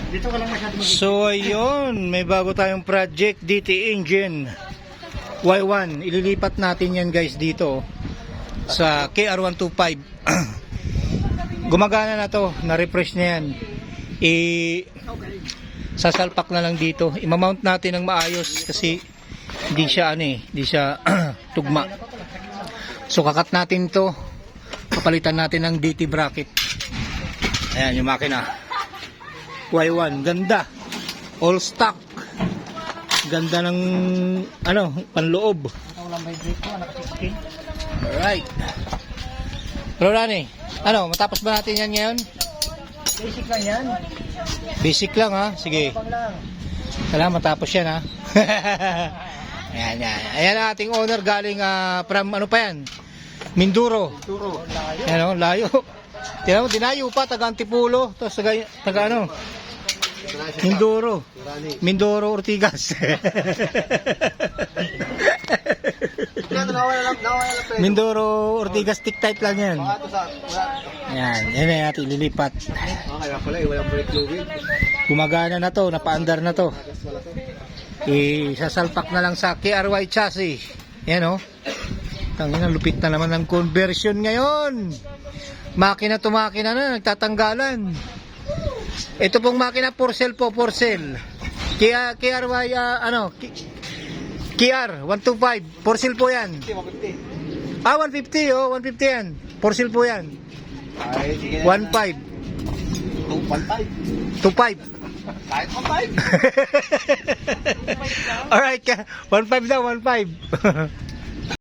Dito ka lang masyado So ayun, may bago tayong project, DT engine Y1. Ililipat natin yan guys dito sa KR125. Gumagana na to, na-refresh na yan. Sasalpak na lang dito. I-mount natin ng maayos kasi hindi siya hindi siya tugma. So kakat natin to, papalitan natin ng DT bracket. Ayan yung makina Y1, ganda, all stock, ganda ng panloob. Alright, pero Rani, matapos ba natin yan ngayon? Basic lang yan. Basic lang ha, sige. Kailangan matapos yan ha. Ayan, ayan ang ating owner galing from Mindoro. Ayan layo. Tignan mo, dinayo pa, taga Antipulo, tapos taga Mindoro, Ortigas. Mindoro, Ortigas, tick type lang yan. Yan ay natin ililipat. Gumagana na to, napaandar na to. Sasalpak na lang sa KRY chassis. Yan Tangina, lupit na naman ng conversion ngayon. Makina to makina na, nagtatanggalan. Ito pong makina for sale po, for sale. KRY, KR 125, for sale po yan. 150. 150 yan. For sale po yan. 1.5. 2.5. Kahit 1.5. Alright, 1.5 daw, 1.5.